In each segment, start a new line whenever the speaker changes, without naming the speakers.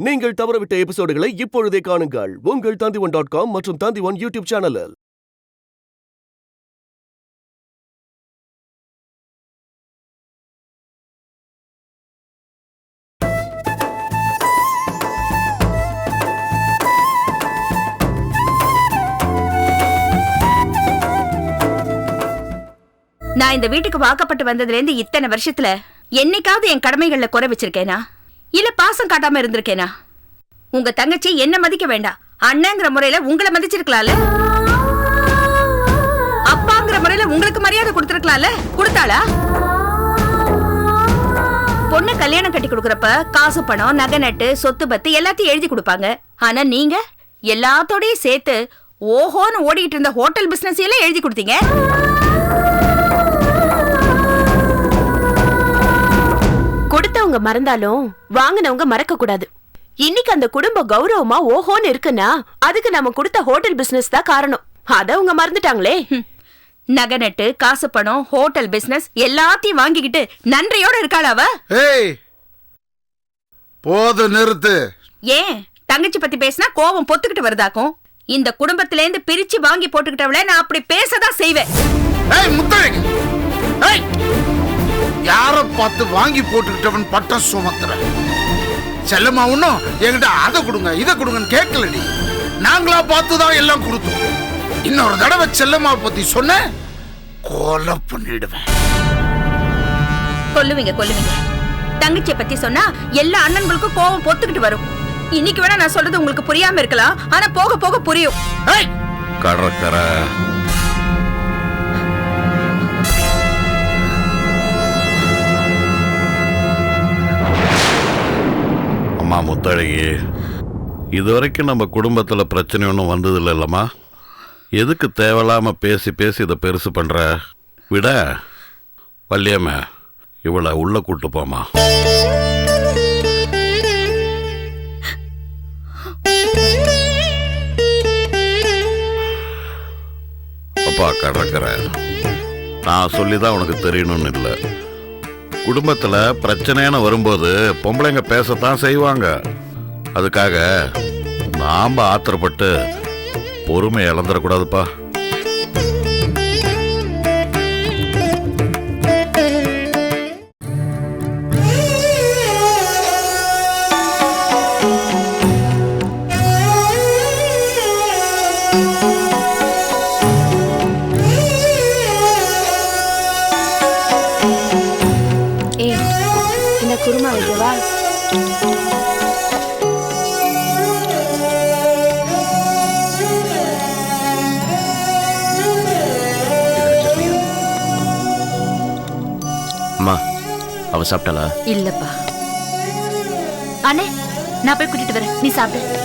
நீங்கள் தவறவிட்ட எபிசோடுகளை இப்பொழுதே காணுங்கள் உங்கள் Tandivan.com மற்றும் Tandivan யூடியூப் சேனலில்.
நான் இந்த வீட்டுக்கு வாக்கப்பட்டு வந்ததுல இருந்து இத்தனை வருஷத்துல என்னைக்காவது என் கடமைகள்ல குறை வச்சிருக்கேனா? இல்ல பாசம் காட்டாம இருந்திருக்கேனா? உங்க தங்கச்சி என்ன மதிக்க வேண்டாம், அண்ணங்கிற முறையில உங்களை மதிச்சிருக்கலாம்ல. அப்பாங்கிற முறையில உங்களுக்கு மரியாதை கொடுத்திருக்கலாம்ல. கொடுத்தாளா? பொண்ணு கல்யாணம் கட்டி கொடுக்கறப்ப காசு பணம் நகை நட்டு சொத்து பத்து எல்லாத்தையும் எழுதி கொடுப்பாங்க. ஆனா நீங்க எல்லாத்தோடையும் சேர்த்து ஓஹோன்னு ஓடிட்டு இருந்த ஹோட்டல் பிசினஸ் எல்லாம் எழுதி கொடுத்தீங்க.
கொடுத்தவங்க மறந்தாலும் வாங்கினவங்க மறக்க கூடாது. இன்னைக்கு அந்த குடும்ப கௌரவமா ஓஹோன்னு இருக்குன்னா அதுக்கு நம்ம கொடுத்த ஹோட்டல் பிசினஸ் தான் காரணம். அத அவங்க மறந்துட்டாங்களே.
நகை நட்டு காசு பணம் ஹோட்டல் பிசினஸ் எல்லாத்தையும் வாங்கிக்கிட்டு நன்றியோட இருக்காளாவ.
போது நிறுத்து.
ஏன் தங்கச்சி பத்தி பேசினா கோபம் பொத்துக்கிட்டு வருதாக்கும்? இந்த குடும்பத்தில இருந்து பிரிச்சு வாங்கி போட்டுக்கிட்டவள நான் அப்படி பேசதான் செய்வேன்.
யார பார்த்து வாங்கி போட்டுக்கிட்டவன் பட்டம் சுமத்துற? செல்லம்மா ஒன்னும் என்கிட்ட அதை கொடுங்க இதை கொடுங்கன்னு கேட்கலடி. நாங்களா பார்த்துதான் எல்லாம் கொடுத்தோம். இன்னொரு தடவை செல்லம்மா பத்தி சொன்ன கொலை பண்ணிடுவேன்.
கொல்லுவீங்க கொல்லுவீங்க. தங்கச்சியை பத்தி சொன்னா எல்லா அண்ணன்களுக்கும் கோபம் பொத்துக்கிட்டு வரும். இன்னைக்கு வேணா நான் சொல்றது உங்களுக்கு புரியாம இருக்கலாம், ஆனா போக போக புரியும்.
கடற்கரை அம்மா முத்தழகி, இதுவரைக்கும் நம்ம குடும்பத்துல பிரச்சனை ஒன்றும் வந்தது இல்லைல்லம்மா. எதுக்கு தேவையில்லாம பேசி பேசி இதை பெருசு பண்ற? விட வள்ளியம்மா இவளை உள்ள கூட்டு போமா. அப்பா கடற்கரை, நான் சொல்லிதான் உனக்கு தெரியணும்னு இல்லை. குடும்பத்துல பிரச்சனைன்னு வரும்போது பொம்பளைங்க பேசத்தான் செய்வாங்க. அதுக்காக நாம ஆத்திரப்பட்டு பொறுமை இழந்துடக்கூடாதுப்பா.
குருமா வைக்கவா?
அம்மா, அவ சாப்பிட்டாளா?
இல்லப்பா. அண்ணே, நான் போய் கூட்டிட்டு வரேன், நீ சாப்பிடு.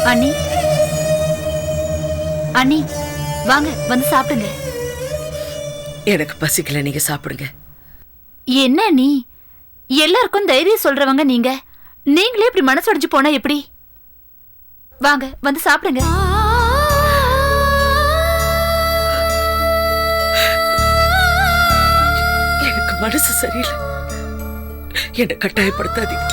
அண்ணி அண்ணி வாங்க வந்து சாப்பிடுங்க.
எனக்கு பசிக்கல, நீங்க சாப்பிடுங்க.
என்ன நீ எல்லாருக்கும் தைரியம் சொல்றவங்க நீங்க, நீங்களே இப்படி மனசொடிச்சு போனா எப்படி? வாங்க வந்து சாப்பிடுங்க.
எனக்கு மனசு சரியில்லை, என்னை கட்டாயப்படுத்தாதீங்க.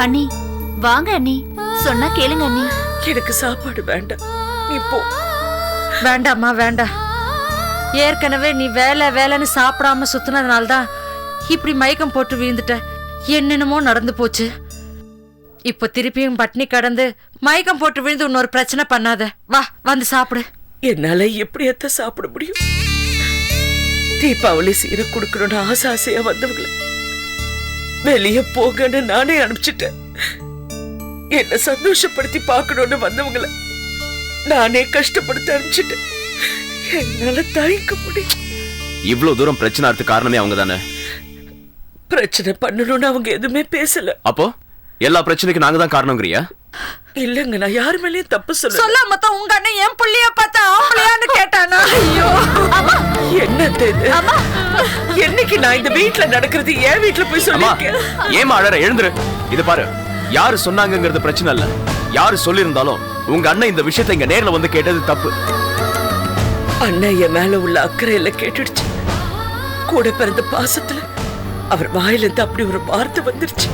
அண்ணி வாங்க அண்ணி, சொன்னா கேளுங்க அண்ணி.
எனக்கு சாப்பாடு வேண்டாம், நீ போ. வேண்டாம்மா வேண்டாம். ஏற்கனவே நீ வேலை வேலைன்னு சாப்பிடாம சுத்தினதுனால்தான் இப்படி மயக்கம் போட்டு வீழ்ந்துட்ட. என்னென்னமோ நடந்து போச்சு. இப்ப திருப்பியும் பட்னி கடந்து மயக்கம் போட்டு விழுந்து இன்னொரு பிரச்சனை பண்ணாத. வா வந்து சாப்பிடு. என்னால எப்படியத்த சாப்பிட முடியும்? தீபாவளி சீரை கொடுக்கணும்னு ஆசை ஆசையா வந்தவங்களை வெளியே போகன்னு நானே அனுப்பிச்சிட்டேன். என்ன சந்தோஷப்படுத்தி பார்க்கணும்னு வந்தவங்களை நானே கஷ்டப்படுத்த அனுப்பிச்சிட்டேன். என்னால தாய்க்க முடியும்.
இவ்வளவு தூரம் பிரச்சனை ஆறதுக்கு காரணமே அவங்க தானே.
பிரச்சனை பண்ணணும்னு அவங்க எதுவுமே பேசல.
அப்போ எல்லா பிரச்சனைக்கும் நாங்க தான் காரணம்ங்கறியா?
இல்லங்க, நான் யார் மேலயும் தப்பு சொல்ல. சொல்லாம தான் உங்க அண்ணன் என் புள்ளைய பார்த்தா ஆம்பளையான்னு கேட்டானா? ஐயோ
என்னது இது? என்னைக்கு நான் இந்த வீட்ல நடக்கிறது என் வீட்ல போய்
அம்மா
சொல்லிருக்கேன்?
ஏமா அழற? எழுந்துரு. இது பாரு, யாரு சொன்னாங்கங்கிறது பிரச்சனை இல்ல. யாரு சொல்லியிருந்தாலும் உங்க அண்ணன் இந்த விஷயத்தை இங்க நேர்ல வந்து கேட்டது தப்பு.
அண்ணன் என் மேல உள்ள அக்கறையில கேட்டுடுச்சு. கூட பிறந்த பாசத்துல அவர் வாயிலிருந்து அப்படி ஒரு வார்த்தை வந்துருச்சு.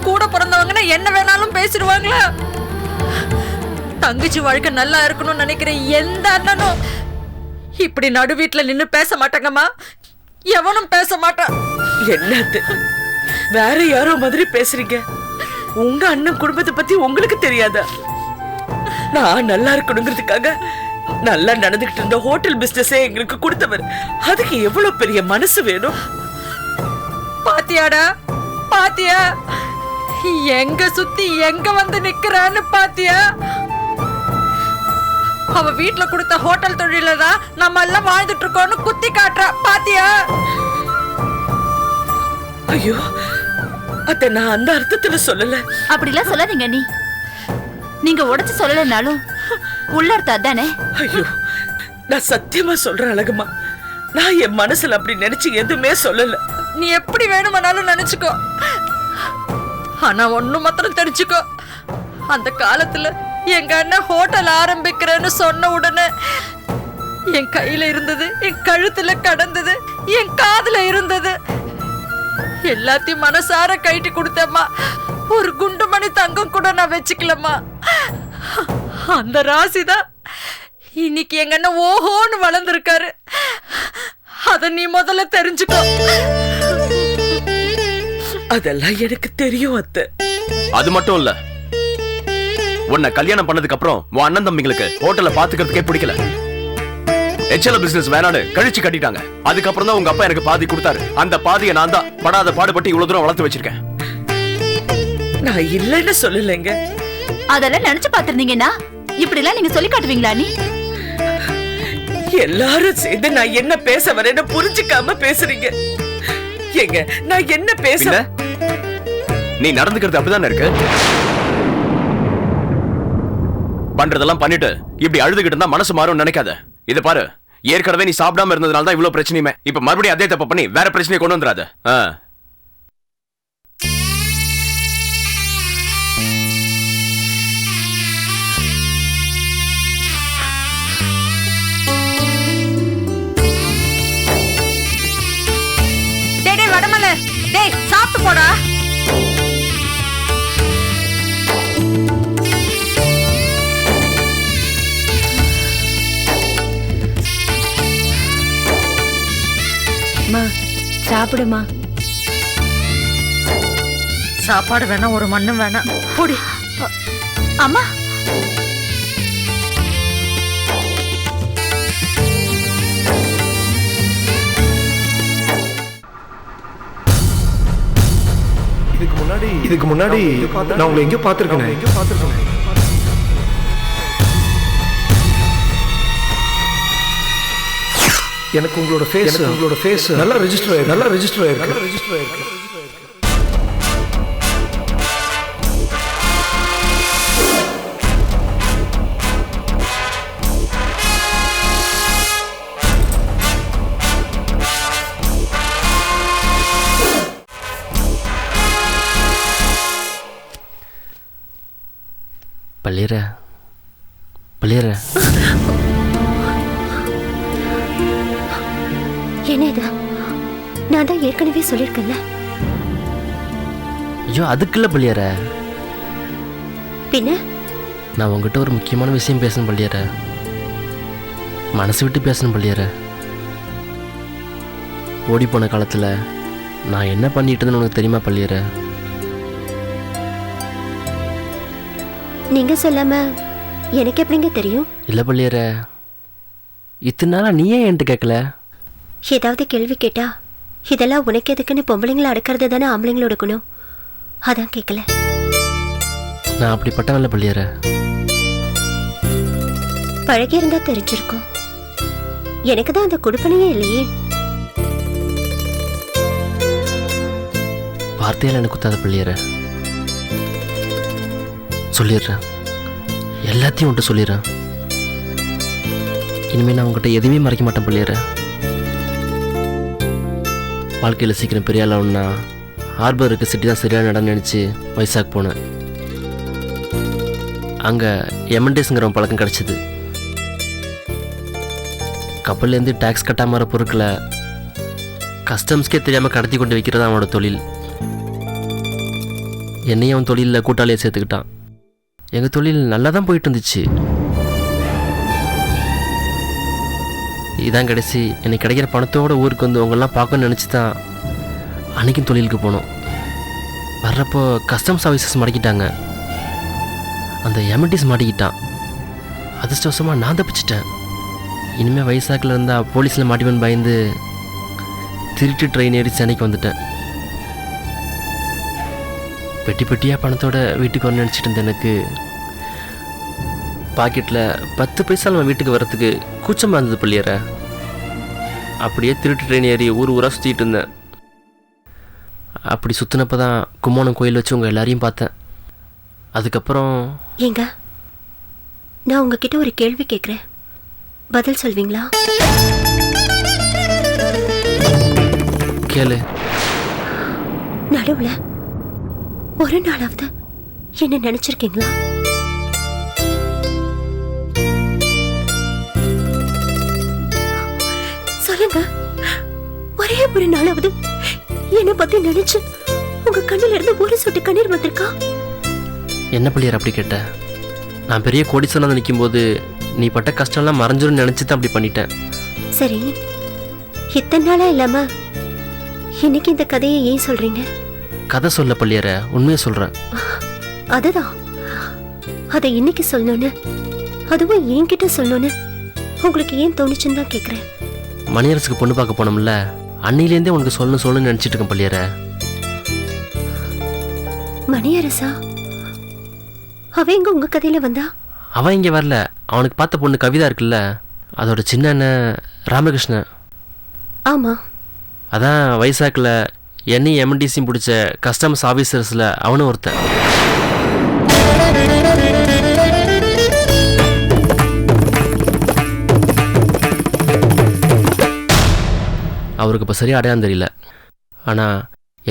கூட பிறந்தவங்கன்னா என்ன வேணாலும் பேசிடுவாங்களா? தங்கச்சி வாழ்க்கை நல்லா இருக்கணும்னு நினைக்கிற எந்த அண்ணனும் இப்படி நடு வீட்டுல நின்னு பேச மாட்டாங்கம்மா. எவனும் பேச மாட்டான்.
என்னது வேற யாரோ மாதிரி பேசுறீங்க? உங்க அண்ணன் குடும்பத்தை பத்தி உங்களுக்கு தெரியாதா? நான் நல்லா இருக்கணுங்கிறதுக்காக நல்லா நடந்துகிட்டு இருந்த ஹோட்டல் பிசினஸே எங்களுக்கு கொடுத்தவர். அதுக்கு எவ்வளவு பெரிய மனசு வேணும்?
பாத்தியாடா, பாத்தியா எங்க சுத்தி எங்க வந்து நிக்கிறான்னு பாத்தியா? அவ வீட்டுல கொடுத்த ஹோட்டல் தொழில தான் நம்ம எல்லாம் வாழ்ந்துட்டு இருக்கோம்னு குத்தி காட்டுறா. பாத்தியா?
ஐயோ, அத நான் அந்த அர்த்தத்துல சொல்லல.
அப்படிலாம் சொல்லாதீங்க நீ. நீங்க உடைச்சு சொல்லலைனாலும் உள்ளர்த்தம் அதானே.
ஐயோ, நான் சத்தியமா சொல்றேன் அழகம்மா, நான் என் மனசுல அப்படி நினைச்சு எதுவுமே சொல்லல.
நீ எப்படி வேணுமானாலும் நினைச்சுக்கோ. ஆனா ஒண்ணு மாத்திரம் தெரிஞ்சுக்கோ, அந்த காலத்துல எங்க அண்ணன் ஹோட்டல் ஆரம்பிக்கிறேன்னு சொன்ன உடனே என் கையில இருந்தது, என் கழுத்துல கடந்தது, என் காதுல இருந்தது எல்லாத்தையும் மனசார கைட்டி கொடுத்தேம்மா. ஒரு குண்டுமணி தங்கம் கூட நான் வச்சுக்கலம்மா. அந்த ராசிதான் இன்னைக்கு எங்க அண்ணன் ஓஹோன்னு வளர்ந்துருக்காரு. அத நீ முதல்ல தெரிஞ்சுக்கோ.
அதெல்லாம் எனக்கு தெரியும் அத்தை.
அது மட்டும் இல்ல, உன்னை கல்யாணம் பண்ணதுக்கு அப்புறம் உன் அண்ணன் தம்பிங்களுக்கு ஹோட்டல்ல பாத்துக்கிறதுக்கே பிடிக்கல. எச்எல் பிசினஸ் வேணான்னு கழிச்சு கட்டிட்டாங்க. அதுக்கப்புறம் தான் உங்க அப்பா எனக்கு பாதி கொடுத்தாரு. அந்த பாதியை நான் தான் படாத பாடுபட்டு இவ்வளவு தூரம் வளர்த்து வச்சிருக்கேன்.
நான் இல்லைன்னு சொல்லலைங்க.
அதெல்லாம் நினைச்சு பாத்திருந்தீங்கன்னா இப்படி எல்லாம் நீங்க சொல்லி காட்டுவீங்களா? நீ
எல்லாரும் சேர்ந்து நான் என்ன பேச வரேன்னு புரிஞ்சுக்காம பேசுறீங்க. ஏங்க, நான் என்ன பேச?
நீ நடந்துக்கிறது அப்படிதானே இருக்கு. பண்றதெல்லாம் பண்ணிட்டு இப்படி அழுதுகிட்டு இருந்தா மனசு மாறும் நினைக்காத. இத பாரு, ஏற்கனவே நீ சாப்பிடாம இருந்ததுனால தான் இவ்வளவு பிரச்சனையுமே. இப்ப மறுபடியும் அதே தப்பு பண்ணி வேற பிரச்சனையை கொண்டு வந்துடாத.
டேய் வடமலை, டேய் சாப்பிட்டு போடா.
சாப்பிடுமா.
சாப்பாடு வேணாம், ஒரு மண்ணும் வேணாம். போடி.
அம்மா,
இதுக்கு முன்னாடி நான் உங்களை எங்கேயோ பார்த்திருக்கேன். எனக்கு உங்களோட ஃபேஸ் நல்லா ரெஜிஸ்டர் ஆயிருக்கு.
பள்ளியற
என்ன இது? நான் தான் ஏற்கனவே சொல்லியிருக்கேன்ல.
ஐயோ, அதுக்குள்ள பள்ளியற.
பின்ன
நான் உங்ககிட்ட ஒரு முக்கியமான விஷயம் பேசணும் பள்ளியற. மனசு விட்டு பேசணும் பள்ளியற. ஓடி போன காலத்துல நான் என்ன பண்ணிட்டு இருந்தேன்னு உனக்கு தெரியுமா பள்ளியற?
நீங்க சொல்லாம எனக்கு எப்படிங்க தெரியும்?
இல்ல பள்ளியற, இத்தனை நாளா நீ ஏன் என்கிட்ட கேட்கல?
ஏதாவது கேள்வி கேட்டா இதெல்லாம் உனக்கு எதுக்குன்னு பொம்பளைங்களை அடக்கிறது தானே ஆம்பளைங்களோட குணம். அதான் கேட்கல.
நான் அப்படிப்பட்டவன்ல பள்ளியற.
பழகி இருந்தா தெரிஞ்சிருக்கும். எனக்கு தான் அந்த குடுப்பனையே இல்லையே.
வார்த்தையால எனக்கு குத்தாத பள்ளியற. சொல்லிடுறேன், எல்லாத்தையும் உன்கிட்ட சொல்லிடுறேன். இனிமே நான் உங்ககிட்ட எதுவுமே மறைக்க மாட்டேன் பள்ளியற. வாழ்க்கையில் சீக்கிரம் பெரிய ஆளாகணும்னா ஹார்பர் இருக்க சிட்டி தான் சரியான இடம் நினச்சி வைசாக் போனேன். அங்கே எம்என்டிஸ்ங்கிற பழக்கம் கிடச்சிது. கப்பல்லேருந்து டேக்ஸ் கட்டாமல் வர பொருட்களை கஸ்டம்ஸ்க்கே தெரியாமல் கடத்தி கொண்டு வைக்கிறது அவனோட தொழில். என்னையும் அவன் தொழிலில் கூட்டாளியை சேர்த்துக்கிட்டான். எங்கள் தொழில் நல்லா தான் போயிட்டு இருந்துச்சு. இதான் கடைசி. எனக்கு கிடைக்கிற பணத்தோட ஊருக்கு வந்து உங்களெல்லாம் பார்க்கணும்னு நினச்சி தான் அன்றைக்கும் தொழிலுக்கு போனோம். வர்றப்போ கஸ்டம்ஸ் ஆஃபீஸர்ஸ் மாட்டிக்கிட்டாங்க. அந்த எம்என்டிஸ் மாட்டிக்கிட்டான். அதிர்ஷ்டவசமாக நான் தப்பிச்சிட்டேன். இனிமேல் வைசாக்கில் இருந்தால் போலீஸில் மாட்டிவன் பயந்து திருட்டு ட்ரெயின் ஏறி சென்னைக்கு வந்துட்டேன். பெட்டி பெட்டியாக பணத்தோட வீட்டுக்கு வர நினச்சிட்டு இருந்தேன். எனக்கு பாக்கெட்டில் 10 பைசா நம்ம வீட்டுக்கு வர்றதுக்கு கூச்சமாக இருந்தது பிள்ளையற. அப்படியே திருட்டு ட்ரெயின் ஏறி ஊர் ஊராக சுற்றிட்டு இருந்தேன். அப்படி சுற்றினப்போ தான் கும்போணம் கோயில் வச்சு உங்கள் எல்லாரையும் பார்த்தேன். அதுக்கப்புறம்
ஏங்க, நான் உங்ககிட்ட ஒரு கேள்வி கேட்குறேன், பதில் சொல்வீங்களா?
கேளு.
நடுவுல ஒரு நாளாவது என்ன நினைச்சிருக்கீங்களா? சொல்லுங்க, ஒரே ஒரு நாளாவது என்ன பத்தி நினைச்சு உங்க கண்ணுல இருந்து ஒரு சொட்டு கண்ணீர் வந்திருக்கா?
என்ன பிள்ளையார் அப்படி கேட்ட? நான் பெரிய கோடீஸ்வரனா நிற்கும்போது நீ பட்ட கஷ்டம்லாம் மறைஞ்சிரும்னு நினச்சி தான் அப்படி பண்ணிட்டேன்.
சரி, இத்தனை நாளா இல்லாம இன்னைக்கு இந்த கதையை ஏன் சொல்றீங்க?
கதை சொல்ல பிள்ளையார, உண்மையை சொல்கிறேன்.
அதுதான், அதை இன்னைக்கு சொல்லணும்னு, அதுவும் என்கிட்ட சொல்லணும்னு உங்களுக்கு ஏன் தோணுச்சுன்னு தான் கேட்குறேன்.
மணியரசுக்கு பொண்ணு பார்க்க போனோம்ல, அன்னிலேருந்தே உனக்கு சொல்லணும்னு நினச்சிட்டு இருக்கேன் பிள்ளையார.
மணியரசா? அவ எங்க உங்க கதையில வந்தா?
அவன் இங்கே வரல. அவனுக்கு பார்த்த பொண்ணு கவிதா இருக்குல்ல, அதோட சின்ன அண்ணன் ராமகிருஷ்ணன்.
ஆமா.
அதான் வைசாக்கில் என்னையும் எம்என்டிசியும் பிடிச்ச கஸ்டம்ஸ் ஆஃபீஸர்ஸில் அவனும் ஒருத்தன். அவருக்கு இப்போ சரியாக அடையாளம் தெரியல. ஆனால்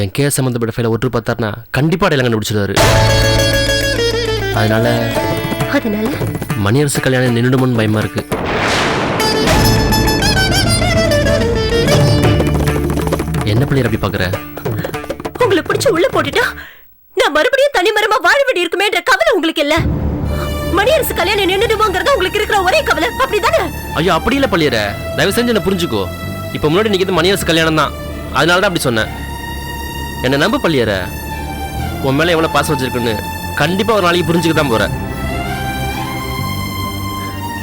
என் கேஸ் சம்மந்தப்பட்ட ஃபைலை ஒட்டு பார்த்தாருன்னா கண்டிப்பாக அடையாளம் கண்டுபிடிச்சிருவாரு. அதனால மணியரசு கல்யாணம் நின்றுடுமோன்னு பயமா இருக்கு. என்ன பிள்ளையர் அப்படி பாக்குற?
உங்களை பிடிச்சு உள்ள போட்டுட்டா நான் மறுபடியும் தனிமரமா வாழ வேண்டி இருக்குமேன்ற கவலை உங்களுக்கு இல்ல? மணியரசு கல்யாணம் நின்றுடுமோங்கிறது உங்களுக்கு இருக்கிற ஒரே கவலை, அப்படிதானே?
ஐயோ, அப்படி இல்ல பிள்ளையர, தயவு செஞ்சு என்ன புரிஞ்சுக்கோ. இப்ப முன்னாடி நிக்கிறது மணியரசு கல்யாணம் தான், அதனாலதான் அப்படி சொன்னேன். என்ன நம்ப பிள்ளையர, உன் மேல எவ்வளவு பாசம் வச்சிருக்குன்னு கண்டிப்பா ஒரு நாளைக்கு புரிஞ்சுக்க தான் போற.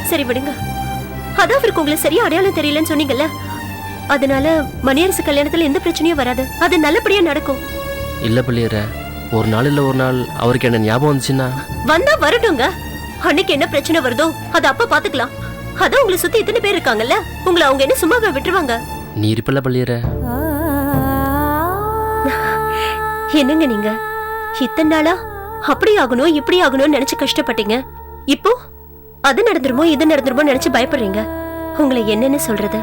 சரி விடுங்க, அதான் அவருக்கு உங்களை சரியா அடையாளம் தெரியலன்னு சொன்னீங்கல்ல, அதனால மணியரசு கல்யாணத்துல எந்த பிரச்சனையும் வராது, அது நல்லபடியா நடக்கும்.
இல்ல பிள்ளையர, ஒரு நாள் இல்ல ஒரு நாள் அவருக்கு என்ன ஞாபகம் வந்துச்சுன்னா
வந்தா வரட்டுங்க. அன்னைக்கு என்ன பிரச்சனை வருதோ அது அப்ப பாத்துக்கலாம். அதான் உங்களை சுத்தி இத்தனை பேர் இருக்காங்கல்ல, உங்களை அவங்க என்ன சும்மாவே விட்டுருவாங்க?
நீ இருப்பல பிள்ளையர.
என்னங்க நீங்க இத்தனை நாளா அப்படி ஆகணும் இப்படி ஆகணும்னு நினைச்சு கஷ்டப்பட்டீங்க, இப்போ அது நடந்துருமோ இது நடந்துருமோ நினைச்சு பயப்படுறீங்க. உங்களை என்னன்னு சொல்றது?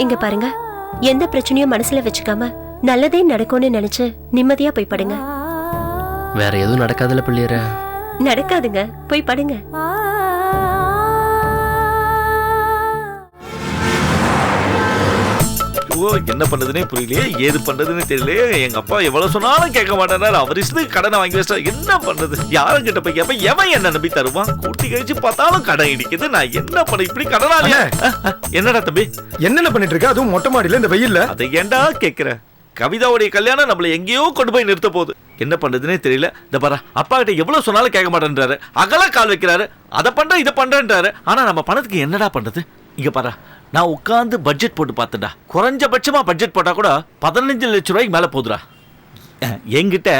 இங்க பாருங்க, எந்த பிரச்சனையும் மனசுல வச்சுக்காம நல்லதே நடக்கும்னு நினைச்சு நிம்மதியா போய் படுங்க.
வேற எதுவும் நடக்காதுல பிள்ளையர?
நடக்காதுங்க, போய் படுங்க.
என்ன பண்றதுனே புரியலையே, ஏது பண்றதுன்னு தெரியலையே. எங்க அப்பா எவ்வளவு சொன்னாலும் கேட்க மாட்டேனாரு. அவர் இஷ்டத்துக்கு கடனை வாங்கி வச்சா என்ன பண்றது? யாரும் கிட்ட போய் கேப்ப, எவன் என்ன நம்பி தருவான்? கூட்டி கழிச்சு பார்த்தாலும் கடன் இடிக்குது. நான் என்ன பண்ண இப்படி கடனாளியா? என்னடா தம்பி
என்னென்ன பண்ணிட்டு இருக்க, அதுவும் மொட்டை மாடியில இந்த வெயில்ல?
அதை ஏன்டா கேக்குற? கவிதாவுடைய கல்யாணம் நம்மள எங்கேயோ கொண்டு போய் நிறுத்த போகுது. என்ன பண்றதுன்னே தெரியல. இந்த பாரு, அப்பா கிட்ட எவ்வளவு சொன்னாலும் கேட்க மாட்டேன்றாரு. அகலா கால் வைக்கிறாரு. அதை பண்ற இதை பண்றேன்றாரு. ஆனா நம்ம பணத்துக்கு என்னடா பண்றது? இங்க பாரு, நான் உட்காந்து பட்ஜெட் போட்டு பார்த்தேன்டா. குறைஞ்சபட்சமா பட்ஜெட் போட்டா கூட 15 லட்ச ரூபாய்க்கு மேல போகுதுடா. என்கிட்ட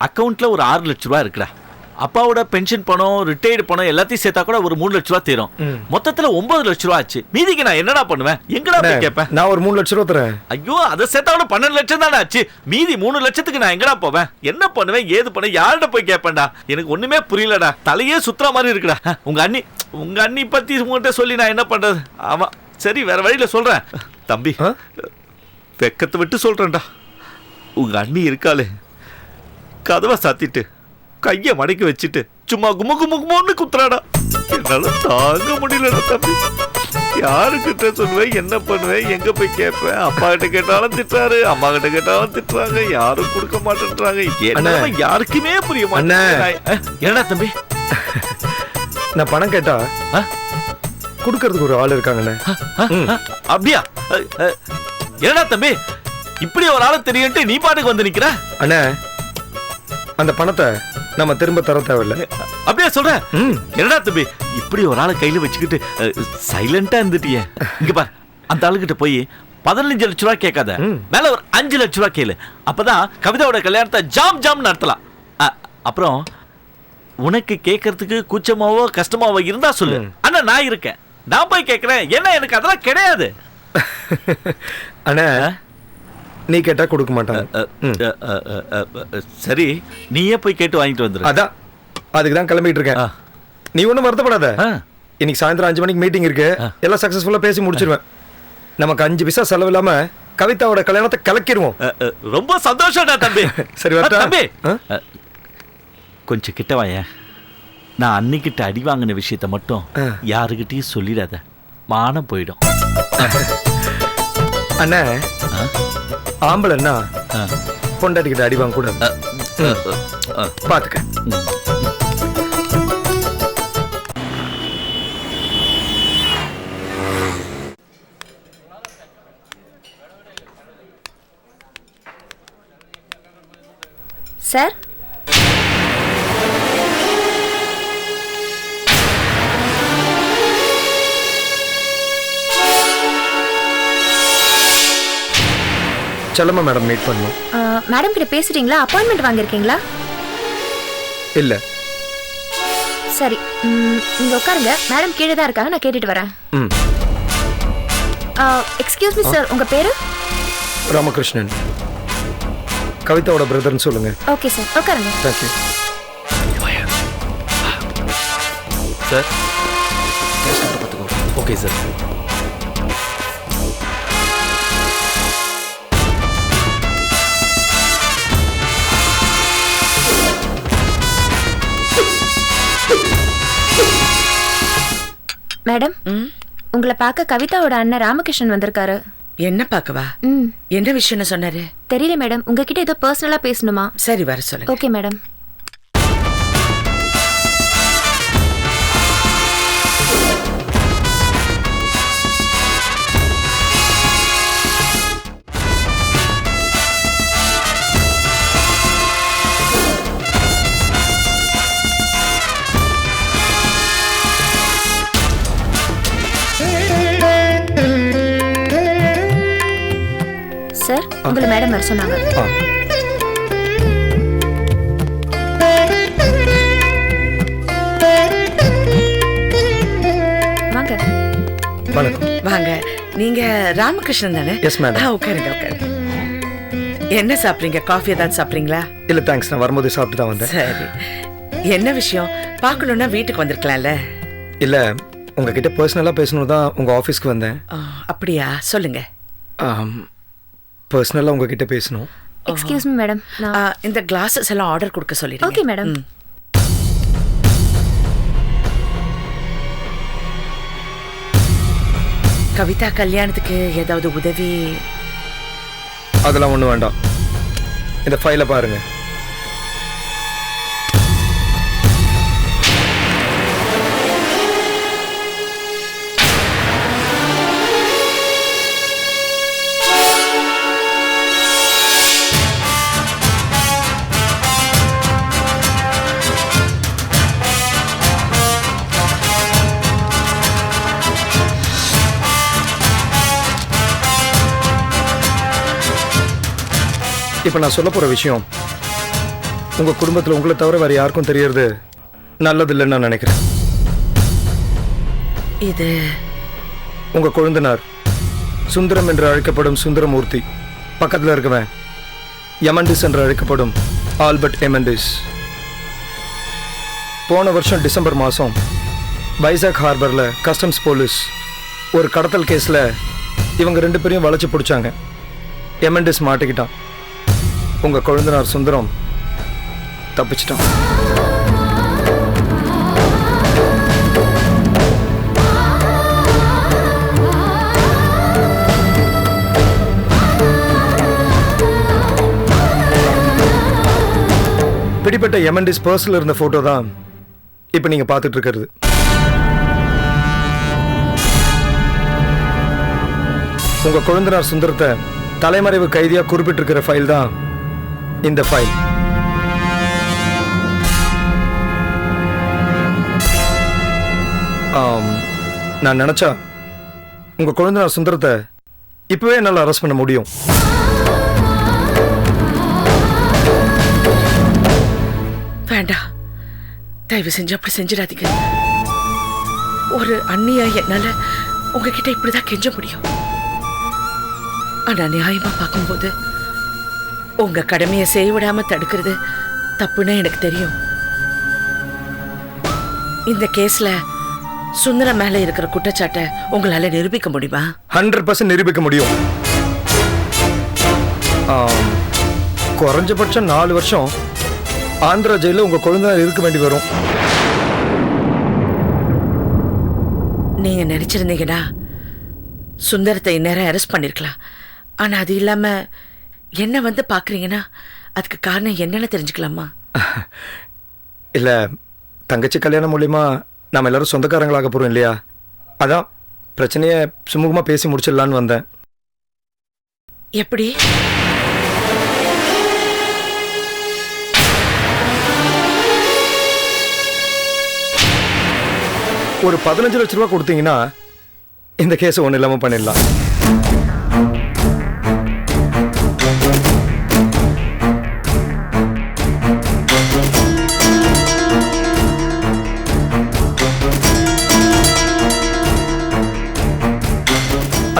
அக்கௌண்ட்ல ஒரு 6 லட்ச ரூபாய் இருக்குடா. அப்பாவோட பென்ஷன் பணம், ரிட்டையர்டு பணம் எல்லாத்தையும் சேர்த்தா கூட ஒரு 3 லட்ச ரூபாய் தீரும். மொத்தத்துல 9 லட்ச ரூபாய் ஆச்சு. மீதிக்கு நான் என்னடா பண்ணுவேன்? எங்கடா போய் கேட்பேன்?
நான் ஒரு 3 லட்ச ரூபாய் தரேன்.
ஐயோ, அதை சேர்த்தா கூட 12 லட்சம் தானே ஆச்சு. மீதி 3 லட்சத்துக்கு நான் எங்கடா போவேன்? என்ன பண்ணுவேன்? ஏது பண்ண? யார்கிட்ட போய் கேட்பேன்டா? எனக்கு ஒண்ணுமே புரியலடா. தலையே சுத்துற மாதிரி இருக்குடா. உங்க அண்ணி பத்தி உங்ககிட்ட சொல்லி நான் என்ன பண்றது? ஆமா, சரி, வேற வழியில சொல்றேன். தம்பி, வெக்கத்தை விட்டு சொல்றேன்டா, உங்க அண்ணி இருக்காளே, கதவை சாத்திட்டு கைய மடக்கி வச்சுட்டு சும்மா கும்ம கும்ம கும்மன்னு குத்துறாடா. என்னால தாங்க முடியலடா தம்பி. யாருக்கிட்ட சொல்லுவேன், என்ன பண்ணுவேன், எங்க போய் கேட்பேன்? அப்பா கிட்ட கேட்டாலும் திட்டுறாரு, அம்மா கிட்ட கேட்டாலும் திட்டுறாங்க, யாரும் கொடுக்க மாட்டேன்றாங்க. என்ன யாருக்குமே புரிய மாட்டேன். என்னடா தம்பி?
நான் பணம் கேட்டா கொடுக்கறதுக்கு ஒரு ஆள் இருக்காங்கண்ணே.
அப்படியா? என்னடா தம்பி, இப்படி ஒரு ஆளு தெரியும்ட்டு நீ பாட்டுக்கு வந்து நிக்கிற?
அண்ணே, அந்த பணத்தை நம்ம திரும்ப தர தேவையில்ல.
அப்படியே சொல்ற? என்னடா தம்பி, இப்படி ஒரு ஆளை கையில வச்சுக்கிட்டு சைலண்டா இருந்துட்டியே. இங்க பாரு, அந்த ஆளுகிட்ட போய் 15 லட்ச ரூபாய் கேட்காத, மேல ஒரு 5 லட்ச ரூபாய் கேளு. அப்பதான் கவிதாவோட கல்யாணத்தை ஜாம் ஜாம் நடத்தலாம். அப்புறம் உனக்கு கேட்கறதுக்கு கூச்சமாவோ கஷ்டமாவோ இருந்தா சொல்லு, ஆனா நான் இருக்கேன், நான் போய் கேட்கிறேன். ஏன்னா எனக்கு அதெல்லாம் கிடையாது.
அண்ணே, நீ கேட்டா கொடுக்க மாட்டாங்க.
சரி, நீயே போய் கேட்டு வாங்கிட்டு வந்துரு.
அதான் அதுக்கு தான் கிளம்பிட்டு இருக்கேன். நீ ஒன்றும் வருத்தப்படாத. இன்னைக்கு சாயந்தரம் 5 மணிக்கு மீட்டிங் இருக்கு, எல்லாம் சக்சஸ்ஃபுல்லா பேசி முடிச்சிருவேன். நமக்கு 5 பைசா செலவு இல்லாம கவிதாவோட கல்யாணத்தை கலக்கிடுவோம்.
ரொம்ப சந்தோஷம்டா தம்பி.
சரி வரட்டா
தம்பி, கொஞ்சம் கிட்ட வாயேன். நான் அன்னிக்கிட்ட அடி வாங்கின விஷயத்த மட்டும் யாருக்கிட்டையும் சொல்லிடாத, மானம் போயிடும்.
அண்ணா, ஆம்பளைன்னா பொண்டாட்டிக்கிட்ட அடி வாங்க கூடாது. பாத்துக்க.
சார்,
செல்லம்மா மேடம் மீட் பண்ணணும்.
மேடம் கிட்ட பேசுறீங்களா? அப்பாயின்மெண்ட் வாங்கிருக்கீங்களா?
இல்ல.
சரி, நீங்க உட்காருங்க. மேடம் கீழே தான் இருக்காங்க, நான் கேட்டுட்டு வரேன். எக்ஸ்கியூஸ் மீ சார், உங்க பேரு?
ராமகிருஷ்ணன். கவிதாவோட பிரதர்னு சொல்லுங்க.
ஓகே சார், உட்காருங்க.
Thank you
sir. Okay sir.
Madam, உங்களை பார்க்க கவிதாவோட அண்ணன் ராமகிருஷ்ணன் வந்திருக்காரு.
என்ன பார்க்கவா? என்ன விஷயம்னு சொன்னாரு?
தெரியல மேடம், உங்ககிட்ட ஏதோ பர்சனலா பேசணுமா?
சரி, வர சொல்லுங்க.
Okay madam. சார், உங்களை மேடம் வர சொன்னாங்க. வாங்க.
வணக்கம்.
வாங்க. நீங்க ராமகிருஷ்ணன் தானே?
Yes madam.
உட்காருங்க, உட்காருங்க. என்ன சாப்பிடுறீங்க? காஃபி ஏதாவது சாப்பிடுறீங்களா?
இல்ல தேங்க்ஸ், நான் வரும்போது சாப்பிட்டு தான் வந்தேன்.
சரி, என்ன விஷயம்? பார்க்கணும்னா வீட்டுக்கு வந்திருக்கலாம்ல.
இல்ல, உங்ககிட்ட பர்சனலா பேசணும் தான் உங்க ஆபீஸ்க்கு வந்தேன்.
அப்படியா? சொல்லுங்க.
பர்சனலா உங்ககிட்ட பேசணும்.
எக்ஸ்கியூஸ் மீ மேடம்,
இந்த கிளாஸஸ் எல்லாம் ஆர்டர் கொடுக்க சொல்லிடுங்க.
Okay madam.
கவிதா கல்யாணத்துக்கு ஏதாவது உதவி?
அதெல்லாம் ஒண்ணும் வேண்டாம். இந்த ஃபைலை பாருங்க. இப்ப நான் சொல்ல போற விஷயம் உங்க குடும்பத்துல உங்களை தவிர வேற யாருக்கும் தெரியறது நல்லது இல்லைன்னு நான் நினைக்கிறேன்.
இது
உங்க கொழுந்தனார் சுந்தரம் என்று அழைக்கப்படும் சுந்தரமூர்த்தி பக்கத்துல இருக்கவன் எமண்டிஸ் என்று அழைக்கப்படும் ஆல்பர்ட் எமண்டிஸ். போன வருஷம் டிசம்பர் மாசம் வைசாக் ஹார்பர்ல கஸ்டம்ஸ் போலீஸ் ஒரு கடத்தல் கேஸ்ல இவங்க 2 பேரையும் வளைச்சு பிடிச்சாங்க. எம்என்டிஸ் மாட்டிக்கிட்டான். உங்க கொழுந்தனார் சுந்தரம் தப்பிச்சிட்டான். பிடிப்பட்ட எம்என்டிஸ் பர்ஸ்ல இருந்த போட்டோ தான் இப்ப நீங்க பார்த்துட்டு இருக்கிறது. உங்க கொழுந்தனார் சுந்தரத்தை தலைமறைவு கைதியா குறிப்பிட்டிருக்கிற ஃபைல் தான் இந்த ஃபைல். நான் நினைச்சா உங்க கொழுந்தனார் சுந்தரத்தை இப்பவே என்னால அரெஸ்ட் பண்ண முடியும்.
வேண்டாம், தயவு செஞ்சு அப்படி செஞ்சிடாதீங்க. ஒரு அண்ணியா என்னால உங்ககிட்ட இப்படிதான் கெஞ்ச முடியும். ஆனா நியாயமா பார்க்கும்போது உங்க கடமையை செய்ய விடாம தடுக்கிறது தப்புன்னு எனக்கு தெரியும். இந்த கேஸ்ல சுந்தரம் மேல இருக்கிற குற்றச்சாட்டை உங்களால நிரூபிக்க முடியுமா?
100% நிரூபிக்க முடியும். குறைஞ்சபட்சம் 4 வருஷம் ஆந்திரா ஜெயில உங்க கொழுந்தனார் இருக்க வேண்டி வரும்.
நீங்க நினைச்சிருந்தீங்கன்னா சுந்தரத்தை இந்நேரம் அரெஸ்ட் பண்ணிருக்கலாம். ஆனா அது இல்லாம என்ன வந்து பாக்குறீங்கன்னா அதுக்கு காரணம் என்னன்னு தெரிஞ்சுக்கலாமா?
இல்ல, தங்கச்சி கல்யாணம் மூலியமா நாம எல்லாரும் சொந்தக்காரங்களாக போறோம் இல்லையா? அதான் பிரச்சனைய சுமூகமா பேசி முடிச்சிடலான்னு வந்தேன்.
எப்படி?
ஒரு 15 லட்சம் ரூபாய் கொடுத்தீங்கன்னா இந்த கேஸ் ஒன்றும் இல்லாம பண்ணிடலாம்.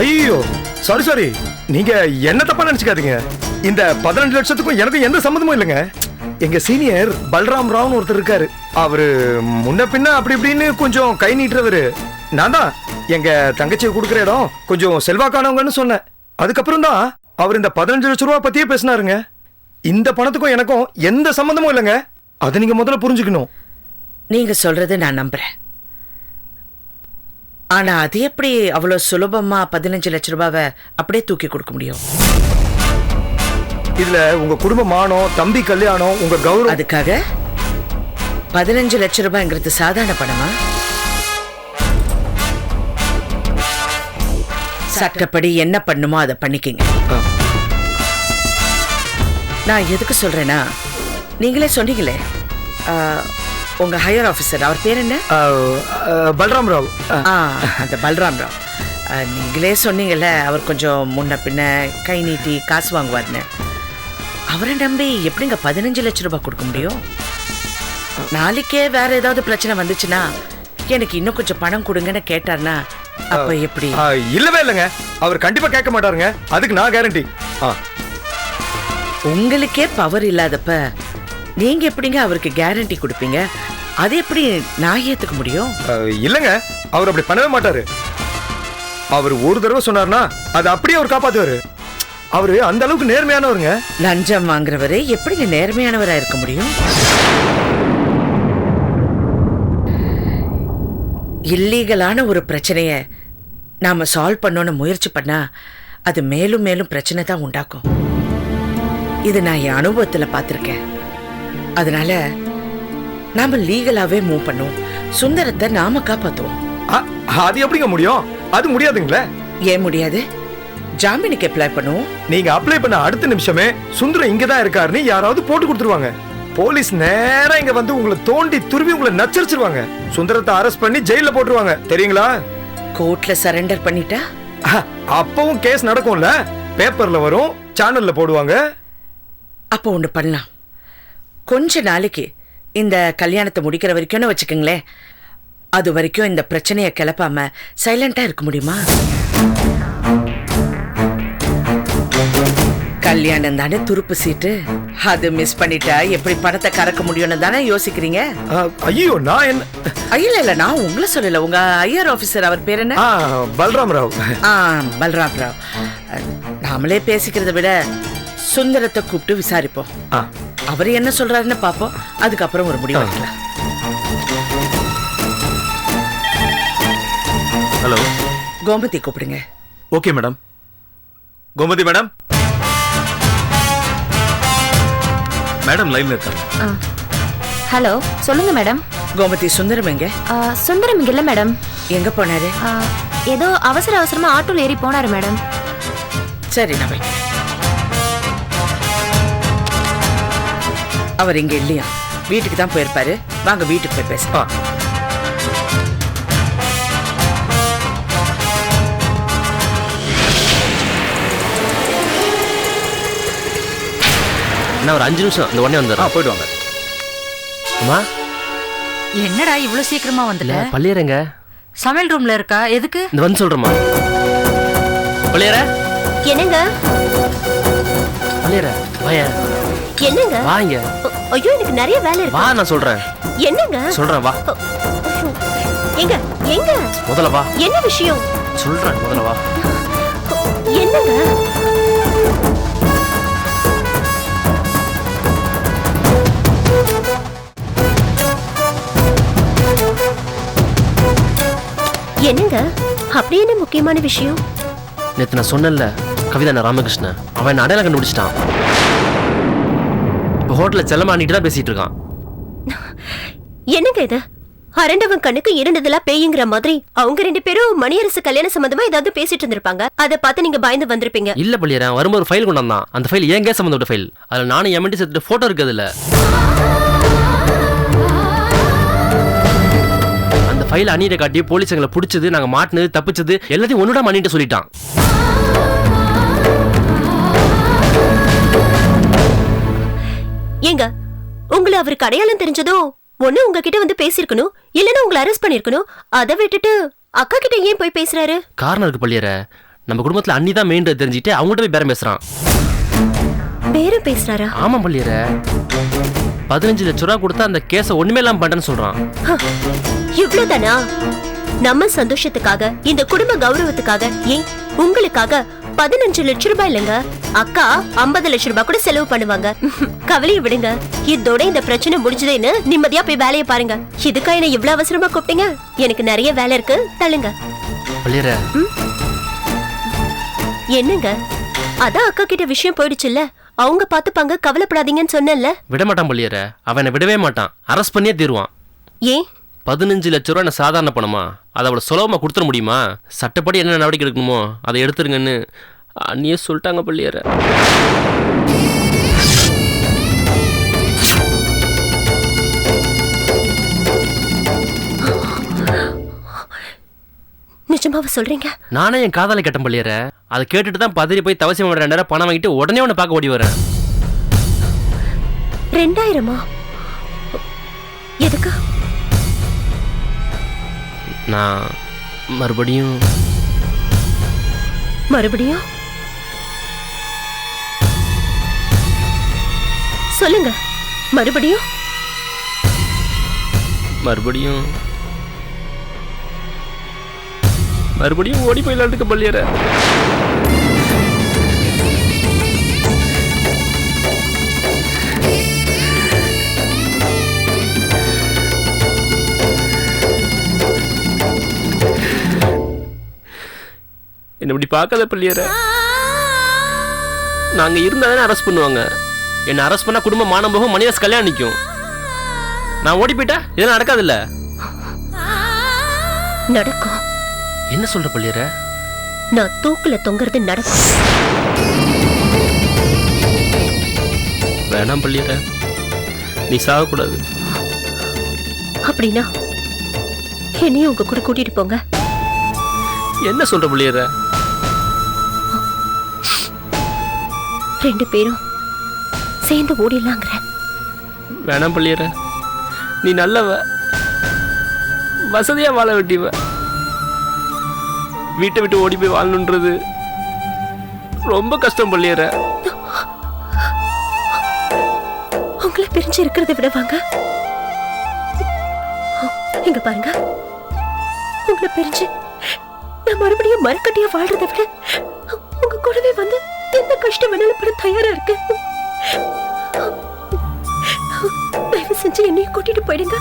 ஐயோ, சாரி, நீங்க என்ன தப்பா நினைச்சுக்காதீங்க. இந்த 15 லட்சத்துக்கும் எனக்கு எந்த சம்மந்தமும் இல்லைங்க. எங்க சீனியர் பல்ராம் ராவ்னு ஒருத்தர் இருக்காரு. அவரு முன்ன பின்ன அப்படி இப்படின்னு கொஞ்சம் கை நீட்டுறவரு. நான் தான் எங்க தங்கச்சியை கொடுக்குற இடம் கொஞ்சம் செல்வாக்கானவங்கன்னு சொன்னேன். அதுக்கப்புறம் தான் அவர் இந்த 15 லட்சம் ரூபாய் பத்தியே பேசினாருங்க. இந்த பணத்துக்கும் எனக்கும் எந்த சம்பந்தமும் இல்லைங்க. அதை நீங்க முதல்ல புரிஞ்சுக்கணும்.
நீங்க சொல்றது நான் நம்புறேன். ஆனா அது எப்படி அவ்வளவு சுலபமா 15 லட்சம் ரூபாவை அப்படியே தூக்கி கொடுக்க முடியும்?
இதுல உங்க குடும்ப மானம், தம்பி கல்யாணம், உங்க கௌரவம்.
அதுக்காக 15 லட்சம் ரூபாய்ங்கிறது சாதாரண பணமா? சட்டப்படி என்ன பண்ணுமோ அதை பண்ணிக்கிங்க. நான் எதுக்கு சொல்றேன்னா, நீங்களே சொன்னீங்களே உங்க ஹையர் ஆபீசர், அவர் பேர் என்ன?
பல்ராம் ராவ்.
அந்த பல்ராம் ராவ், நீங்களே சொன்னீங்கல்ல அவர் கொஞ்சம் முன்ன பின்ன கை நீட்டி காசு வாங்குவார்னு. அவரை நம்பி எப்படிங்க 15 லட்சம் ரூபாய் கொடுக்க முடியும்? நாளைக்கே வேற ஏதாவது பிரச்சனை வந்துச்சுன்னா எனக்கு இன்னும் கொஞ்சம் பணம் கொடுங்கன்னு கேட்டார்னா அப்ப எப்படி?
இல்லவே இல்லைங்க, அவர் கண்டிப்பா கேட்க மாட்டாருங்க. அதுக்கு நான் கேரண்டி.
உங்களுக்கே பவர் இல்லாதப்ப நீங்க எப்படிங்க அவருக்கு கேரண்டி கொடுப்பீங்க? அது எப்படி நான் ஏத்துக்க முடியும்?
இல்லங்க, அவர் அப்படி பண்ணவே மாட்டாரு. அவர் ஒரு தடவை சொன்னார்னா அது அப்படியே அவர் காப்பாத்துவாரு. அவரு அந்த அளவுக்கு நேர்மையானவருங்க.
லஞ்சம் வாங்குறவரு எப்படி நேர்மையானவரா இருக்க முடியும்? இல்லீகலான ஒரு பிரச்சனைய நாம சால்வ் பண்ணணும்னு முயற்சி பண்ணா அது மேலும் மேலும் பிரச்சனை தான் உண்டாக்கும். இது நான் என் அனுபவத்துல பார்த்திருக்கேன். அதனால நாம லீகலாவே மூவ் பண்ணுவோம். சுந்தரத்தை நாம காப்பாத்துவோம்.
அது எப்படிங்க முடியும்? அது முடியாதுங்களே.
ஏன் முடியாது? ஜாமீனுக்கு அப்ளை பண்ணுவோம்.
நீங்க அப்ளை பண்ண அடுத்த நிமிஷமே சுந்தரம் இங்கதான் இருக்காருன்னு யாராவது போட்டு கொடுத்துருவாங்க. போலீஸ் நேரா இங்க வந்து உங்களை தோண்டி துருவி உங்களை நச்சரிச்சிருவாங்க. சுந்தரத்தை அரெஸ்ட் பண்ணி ஜெயில போட்டுருவாங்க. தெரியுங்களா?
கோர்ட்ல சரண்டர் பண்ணிட்டா
அப்பவும் கேஸ் நடக்கும்ல, பேப்பர்ல வரும், சேனல்ல போடுவாங்க.
அப்போ ஒண்ணு பண்ணலாம். கொஞ்ச நாளைக்கு இந்த கல்யாணத்தை முடிக்கிற வரைக்கும் வச்சுக்கோங்களேன். அது வரைக்கும் இந்த பிரச்சனையை கிளப்பாம சைலண்டா இருக்க முடியுமா? கல்யாணம் தானே துருப்பு சீட்டு, அது மிஸ் பண்ணிட்டா எப்படி பணத்தை கறக்க முடியும்னு தானே யோசிக்கிறீங்க?
ஐயோ நான் என்ன
இல்ல நான் உங்களை சொல்லல, உங்க ஐஆர் ஆபீசர் அவர் பேர் என்ன?
பல்ராம் ராவ்.
பல்ராம் ராவ். நாமளே பேசிக்கிறத விட சுந்தரத்தை கூப்பிட்டு விசாரிப்போம். அவர் என்ன சொல்றாருன்னு பாப்போம், அதுக்கப்புறம் ஒரு முடிவு எடுக்கலாம்.
ஹலோ,
கோமதி கூப்பிடுங்க.
Okay madam. Gomathi madam. Madam லைன்ல இருக்காங்க.
ஹலோ, சொல்லுங்க மேடம்.
கோமதி, சுந்தரம் எங்க?
சுந்தரம் இங்க இல்ல மேடம்.
எங்க போனாரு?
ஏதோ அவசரமா ஆட்டோல ஏறி போனாரு மேடம்.
சரி, நான் வைக்கிறேன். அவர் இங்க இல்லையா? வீட்டுக்கு தான் போயிருப்பாரு. வாங்க வீட்டுக்கு போய் பேசலாம்.
என்ன ஒரு 5 நிமிஷம் இந்த உடனே வந்துடுறேன்.
போயிட்டு வாங்க.
அம்மா,
என்னடா இவ்வளவு சீக்கிரமா வந்துல?
பள்ளியறங்க
சமையல் ரூம்ல இருக்கா? எதுக்கு?
இந்த வந்து சொல்றேம்மா. பள்ளியற
என்னங்க?
பள்ளியற வாயா.
என்னங்க?
வாங்க.
ஐயோ, எனக்கு நிறைய வேலை இருக்கு.
வா, நான் சொல்றேன்.
என்னங்க?
சொல்றேன் வா.
எங்க எங்க?
முதல்ல வா.
என்ன விஷயம்?
சொல்றேன், முதல்ல வா.
என்னங்க? என்னங்க? அப்படி என்ன முக்கியமான விஷயம்?
நேத்து நான் சொன்னேன்ல, கவிதா ராமகிருஷ்ணன், அவன் என்ன அடையாளம் கண்டுபிடிச்சிட்டான். இப்போ ஹோட்டல்ல செல்லமானிட்டு தான் பேசிட்டு இருக்கான்.
என்னங்க இது? அரண்டவன் கண்ணுக்கு இருண்டதெல்லாம் பேயுங்கிற மாதிரி அவங்க 2 பேரும் மணியரசு கல்யாண சம்பந்தமா ஏதாவது பேசிட்டு இருந்திருப்பாங்க. அதை பார்த்து நீங்க பயந்து வந்திருப்பீங்க.
இல்ல பள்ளியறேன், வரும்போது ஒரு ஃபைல் கொண்டு வந்தான். அந்த ஃபைல் ஏன் கேஸ் சம்பந்தப்பட்ட ஃபைல். அதுல நானும் எம்என்டி சேர்த்துட்டு போட்டோ இருக்குது. இல்ல அந்த ஃபைல் அணியிட காட்டி போலீஸ் எங்களை பிடிச்சது, நாங்க மாட்டினது, தப்பிச்சது எல்லாத்தையும் ஒன்னுடா பண்ணிட்டு சொல்லிட்டான்.
ஏங்க, உங்களை அவருக்கு அடையாளம் தெரிஞ்சதும் ஒண்ணு உங்ககிட்ட வந்து பேசிருக்கணும், இல்லன்னா உங்களை அரெஸ்ட் பண்ணிருக்கணும். அதை விட்டுட்டு அக்கா கிட்ட ஏன் போய் பேசுறாரு?
காரணம் இருக்கு பள்ளியற. நம்ம குடும்பத்துல அண்ணி தான் மெயின் தெரிஞ்சுட்டு அவங்ககிட்ட போய் பேரம் பேசுறான்.
பேரம் பேசுறாரா?
ஆமா பள்ளியற. 15 லட்சம் ரூபா கொடுத்தா அந்த கேஸை ஒண்ணுமே இல்லாம பண்றேன்னு சொல்றான்.
இவ்வளவுதானா? நம்ம சந்தோஷத்துக்காக, இந்த குடும்ப கௌரவத்துக்காக, ஏன் உங்களுக்காக 15 லட்சம் ரூபாய் இல்லங்க, அக்கா 50 லட்சம் ரூபாய் கூட செலவு பண்ணுவாங்க. கவலையை விடுங்க, இதோட இந்த பிரச்சனை முடிஞ்சதுன்னு நிம்மதியா போய் வேலையை பாருங்க. இதுக்கா என்ன இவ்வளவு அவசரமா கூப்பிட்டீங்க? எனக்கு நிறைய வேலை இருக்கு, தள்ளுங்க.
பள்ளியற,
என்னங்க? அதான் அக்கா கிட்ட விஷயம் போயிடுச்சுல்ல, அவங்க பாத்துப்பாங்க, கவலைப்படாதீங்கன்னு சொன்னேன்ல.
விட மாட்டான் பள்ளியற. அவனை விடவே மாட்டான், அரெஸ்ட் பண்ணியே தீருவான்.
ஏன்?
15 லட்சம் ரூபா என்ன சாதாரண பணமா? அதை அவ்வளவு சுலபமா கொடுத்துட முடியுமா? சட்டப்படி என்ன நடவடிக்கை எடுக்கணுமோ அதை எடுத்துருங்கன்னு அண்ணியே சொல்லிட்டாங்க பள்ளியற.
நிஜமாவா சொல்றீங்க?
நானே என் காதலை கட்டம் பள்ளியற. அதை கேட்டுட்டு தான் பதறி போய் தவசி 2000 பணம் வாங்கிட்டு உடனே உன்னை பார்க்க ஓடி வரேன்.
2000? எதுக்கு?
நான் மறுபடியும்
சொல்லுங்க. மறுபடியும்
ஓடி போயிடலான்னு பள்ளியற. என்ன இப்படி பார்க்காத பள்ளியற. நாங்க இருந்தாதானே அரெஸ்ட் பண்ணுவாங்க. என்ன அரெஸ்ட் பண்ணா குடும்பம் மானம் போகும், மணியரசு கல்யாணம் நிற்கும். நான் ஓடி போயிட்டா இதெல்லாம் நடக்காது இல்ல?
நடக்கும்.
என்ன சொல்ற பள்ளியற?
நான் தூக்குல தொங்குறது நடக்கும்.
வேணாம் பள்ளியற, நீ சாகக்கூடாது.
அப்படின்னா என்னையும் உங்க கூட கூட்டிட்டு போங்க.
என்ன சொல்ற பள்ளியற?
2 பேரும் சேர்ந்து ஓடிடலாங்கிற.
வேணாம் பள்ளியற, நீ நல்லவ, வசதியா வாழ வேண்டியவ. வீட்டை விட்டு ஓடி போய் வாழணுன்றது ரொம்ப கஷ்டம் பள்ளியற.
பிரிஞ்சு இருக்கிறத விட வாங்க. இங்க பாருங்க, உங்களை பிரிஞ்சு நான் மறுபடியும் மரக்கட்டியா வாழ்றதை விட உங்க கூடவே வந்து எந்த கஷ்டம் வேணாலும் பட தயாரா இருக்கு. தயவு செஞ்சு என்னையும் கூட்டிட்டு போயிடுங்க.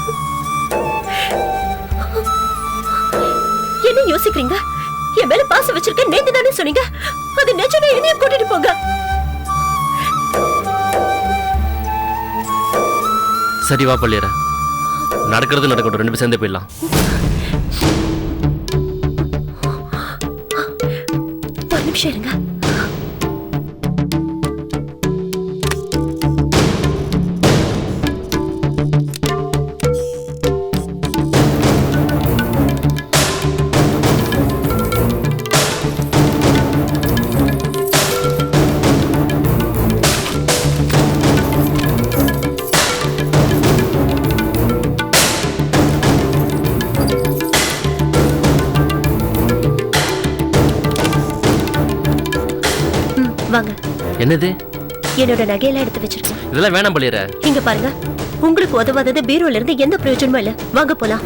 என்ன யோசிக்கிறீங்க? என் மேல பாசம் வச்சிருக்க நேத்து தானே சொன்னீங்க. அது நிஜமே, என்னையும் கூட்டிட்டு போங்க.
சரி வா பள்ளியற, நடக்கிறது நடக்கட்டும், 2 பேரும் சேர்ந்து போயிடலாம்.
ஒரு நிமிஷம் இருங்க. வாங்க.
என்னது?
என்னோட நகையெல்லாம் எடுத்து வச்சிருக்கேன்.
இதெல்லாம் வேணாம் பள்ளியற.
இங்க பாருங்க, உங்களுக்கு உதவாதது பீரோல இருந்து எந்த பிரயோஜனமும் இல்ல. வாங்க போலாம்.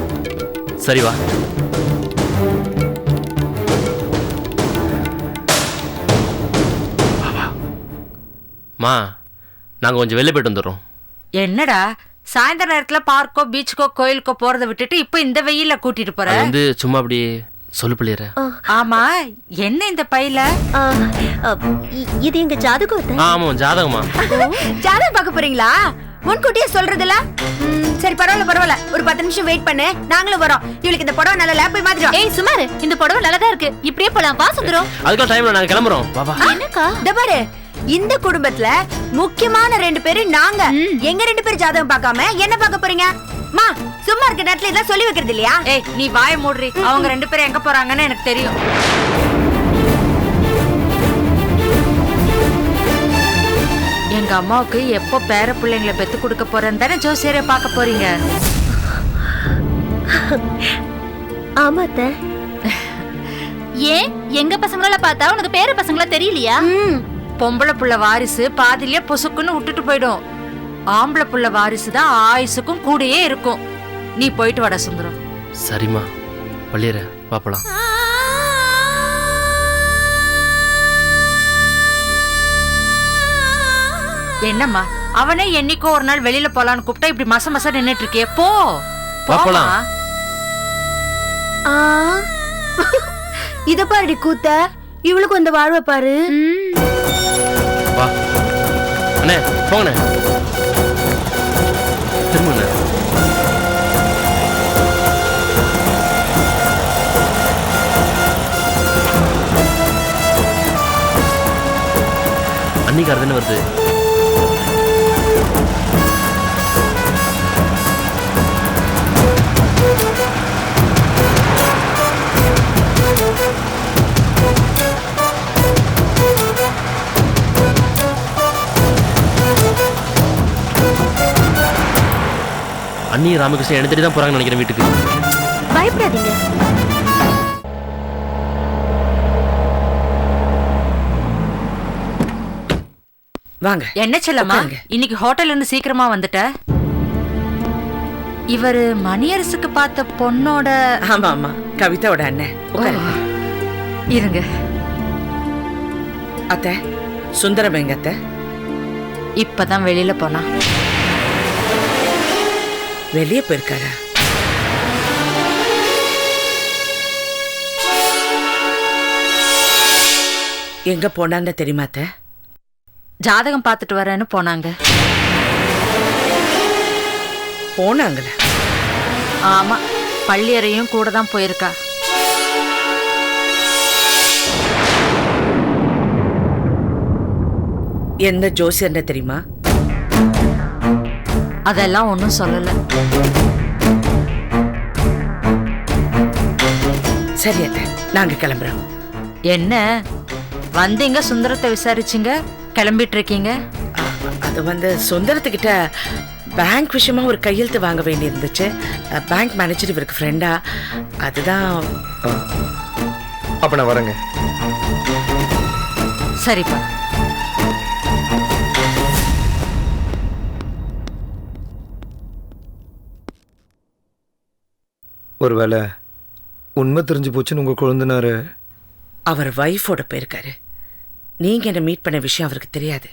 சரி வா. மா, நாங்க கொஞ்சம் வெளில போயிட்டு வந்துடுறோம்.
என்னடா சாயந்தர நேரத்துல பார்க்கோ பீச்சுக்கோ கோயிலுக்கோ போறதை விட்டுட்டு இப்ப இந்த வெயில கூட்டிட்டு போற?
அது வந்து சும்மா அப்படி சொல்லு பள்ளியற.
ஆமா, என்ன இந்த பையில?
இது எங்க ஜாதகம்.
ஆமா, ஜாதகமா?
ஜாதகம் பார்க்க போறீங்களா? முன்கூட்டியே சொல்றதுல? சரி, பரவாயில்ல. ஒரு 10 நிமிஷம் வெயிட் பண்ணு, நாங்களும் வரோம். இவளுக்கு இந்த புடவை நல்லா போய் மாத்திரும்.
ஏய் சுமார், இந்த புடவை நல்லதா இருக்கு. இப்படியே போலாம். வா சுந்தரம்.
அதுக்கு டைம்ல நாங்க கிளம்புறோம். வா வா.
என்னக்கா?
இந்த பாரு, இந்த குடும்பத்துல முக்கியமான 2 பேரு நாங்க. எங்க 2 பேர் ஜாதகம் பார்க்காம என்ன பார்க்க போறீங்க? மா, சும்மா இருக்க நேரத்துல இதெல்லாம் சொல்லி வைக்கிறது இல்லையா?
ஏய், நீ வாயை மூடுறி. அவங்க 2 பேரும் எங்க போறாங்கன்னு எனக்கு தெரியும். எங்க அம்மாவுக்கு எப்போ பேர பிள்ளைங்களை பெத்து கொடுக்க போறேன்னு தானே ஜோசியரை பார்க்க போறீங்க.
ஆமா அத்தை.
ஏன் எங்க பசங்கள பார்த்தா உனக்கு பேர பசங்கள தெரியலையா?
பொம்பளை புள்ள வாரிசு பாதியிலே பொசுக்குன்னு விட்டுட்டு போயிடும். ஆம்பளை புள்ள வாரிசு தான் ஆயுசுக்கும் கூடயே இருக்கும். நீ போயிட்டு வாடா சுந்தரம்.
சரிம்மா பள்ளியற, வா போலாம்.
என்னம்மா, அவனே என்னைக்கோ ஒரு நாள் வெளியில போலான்னு கூப்பிட்டா இப்படி மச நின்னுட்டு இருக்கியே. போ
போலாம்.
இத பாருடி கூத்த, இவளுக்கு அந்த வாழ்வை பாரு.
வா அண்ணே, போங்கண்ணே. திரும்பண்ணே. அன்னைக்கு தானே வருது. அண்ணி ராமகிருஷ்ணன் என்ன தேடி தான் போறாங்கன்னு நினைக்கிறேன் வீட்டுக்கு.
பயப்படாதீங்க.
வாங்க.
என்ன செல்லம்மா, இன்னைக்கு ஹோட்டல்ல இருந்து சீக்கிரமா வந்துட்ட? இவரு மணியரசுக்கு பார்த்த பொண்ணோட?
ஆமா ஆமா, கவிதாவோட அண்ணன். உட்காருங்க.
இருங்க.
அத்தை, சுந்தரம் எங்க அத்தை?
இப்பதான் வெளியில போனா.
வெளியே போயிருக்காரா? எங்க போனான்னு தெரியுமா அத்தை?
ஜாதகம் பார்த்துட்டு வரேன்னு போனாங்க.
போனாங்களா?
ஆமா, பள்ளியறையும் கூட தான் போயிருக்கா.
எந்த ஜோசியர்னு தெரியுமா?
அதெல்லாம் ஒன்னும் சொல்லல.
சரி அத்தை, நாங்க கிளம்புறோம்.
என்ன வந்தீங்க, சுந்தரத்தை விசாரிச்சிங்க, கிளம்பிட்டு இருக்கீங்க?
அது வந்து சுந்தரத்துக்கிட்ட பேங்க் விஷயமா ஒரு கையெழுத்து வாங்க வேண்டி இருந்துச்சு. பேங்க் மேனேஜர் இவருக்கு ஃப்ரெண்டா, அதுதான்.
அப்ப நான் வரேங்க.
சரிப்பா.
ஒருவேளை உண்மை தெரிஞ்சு போச்சுன்னு உங்கள் கொழுந்தனாரு.
அவர் வைஃபோட போயிருக்காரு. நீங்க என்ன மீட் பண்ண விஷயம் அவருக்கு தெரியாது.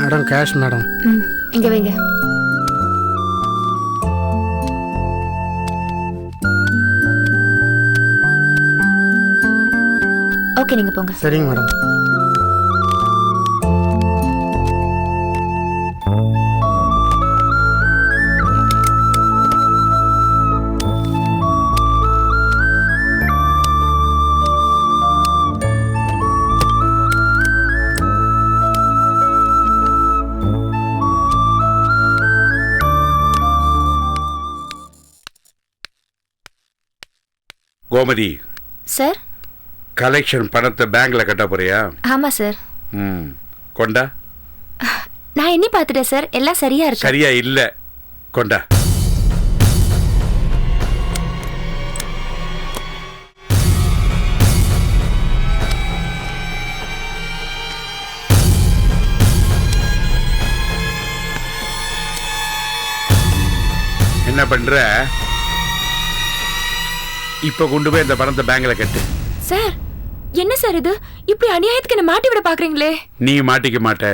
Madam cash madam.
இங்க வைங்க. ஓகே நீங்க போங்க.
சரிங்க மேடம்.
கோமதி
சார்.
கலெக்ஷன் பணத்தை பேங்க்ல கட்ட போறியா?
ஆமா சார்.
கொண்டா.
நான் எண்ணி பார்த்துட்டேன் சார், எல்லாம் சரியா இருக்கு.
சரியா இல்ல, கொண்டா. என்ன பண்ற? இப்ப கொண்டு போய் இந்த பணத்தை பேங்க்ல கட்டு.
சார் என்ன சார் இது, இப்படி அநியாயத்துக்கு என்ன மாட்டி விட பாக்குறீங்களே?
நீ மாட்டிக்க மாட்ட.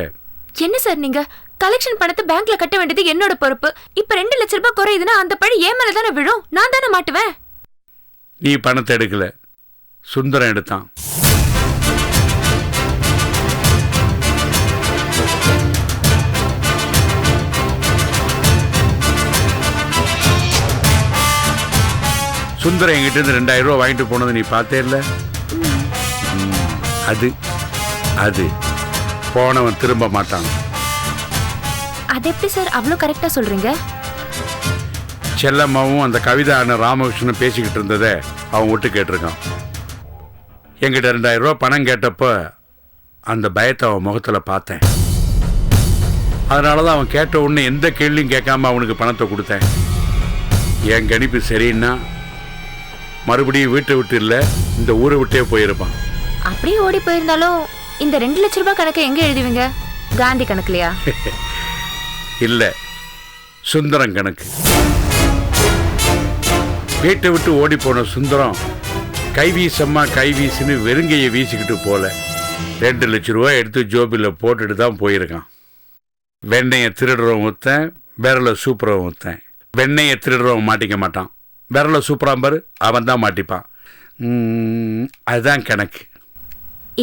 என்ன சார் நீங்க கலெக்ஷன் பணத்தை பேங்க்ல கட்ட வேண்டியது என்னோட பொறுப்பு. இப்ப 2 லட்சம் ரூபாய் குறையுதுன்னா அந்த பழி ஏன் மேல தானே விழும், நான் தானே மாட்டுவேன்.
நீ பணத்தை எடுக்கல, சுந்தரம் எடுத்தான். சுந்தரம் என்கிட்ட இருந்து 2000 ரூபாய் வாங்கிட்டு போனது நீ பார்த்தே இல்ல? அது அது போனவன் திரும்ப மாட்டான்.
அது எப்படி சார் அவ்வளவு கரெக்டா சொல்றீங்க?
செல்லம்மாவும் அந்த கவிதா அண்ணன் ராமகிருஷ்ணன் பேசிக்கிட்டு இருந்ததை அவன் விட்டு கேட்டிருக்கான். என்கிட்ட 2000 ரூபாய் பணம் கேட்டப்ப அந்த பயத்தை அவன் முகத்துல பார்த்தேன். அதனாலதான் அவன் கேட்ட உடனே எந்த கேள்வியும் கேட்காம அவனுக்கு பணத்தை கொடுத்தேன். என் கணிப்பு சரின்னா மறுபடியும் வீட்டை விட்டு இல்ல, இந்த ஊரை விட்டே போயிருப்பான்.
அப்படியே ஓடி போயிருந்தாலும் இந்த 2 லட்சம் ரூபாய் கணக்கை எங்க எழுதுவீங்க? காந்தி கணக்குலையா?
இல்ல, சுந்தரம் கணக்கு. வீட்டை விட்டு ஓடி போன சுந்தரம் கைவீசம்மா கைவீசுன்னு வெறுங்கையை வீசிக்கிட்டு போல 2 லட்சம் ரூபாய் எடுத்து ஜோபில போட்டுட்டு தான் போயிருக்கான். வெண்ணையை திருடுறவன் ஒருத்தன், விரல சூப்பரவன் ஒருத்தன். வெண்ணையை திருடுறவன் மாட்டிக்க மாட்டான், விரல சூப்பராம்பர் அவன் தான் மாட்டிப்பான். அதுதான் கணக்கு.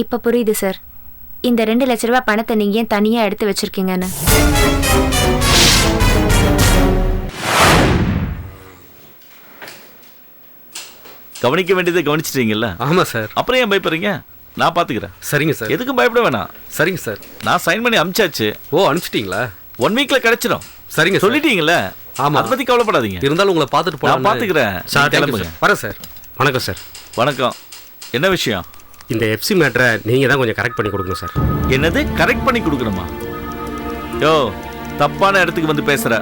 இப்ப புரியுது சார், இந்த 2 லட்சம் ரூபாய் பணத்தை நீங்க ஏன் தனியா எடுத்து வச்சிருக்கீங்கன்னு.
கவனிக்க வேண்டியதை கவனிச்சிட்டீங்கல்ல?
ஆமா சார்.
அப்புறம் ஏன் பயப்படுறீங்க? நான் பாத்துக்கிறேன்.
சரிங்க சார்.
எதுக்கும் பயப்பட வேணாம்.
சரிங்க சார்.
நான் சைன் பண்ணி அனுப்பிச்சாச்சு.
ஓ அனுப்பிச்சிட்டீங்களா?
1 வீக்ல கிடைச்சிடும்.
சரிங்க
சொல்லிட்டீங்கல்ல?
ஆமா.
அதை பத்தி கவலைப்படாதீங்க.
இருந்தாலும் உங்களை பார்த்துட்டு போலாம்.
நான் பாத்துக்கிறேன்.
சார்
கிளம்புங்க.
வரேன் சார். வணக்கம் சார்.
வணக்கம். என்ன விஷயம்?
இந்த எஃப்சி மேட்டரை நீங்க தான் கொஞ்சம் கரெக்ட் பண்ணி கொடுக்கணும் சார்.
என்னது கரெக்ட் பண்ணி கொடுக்கணுமா? யோ, தப்பான இடத்துக்கு வந்து பேசுற.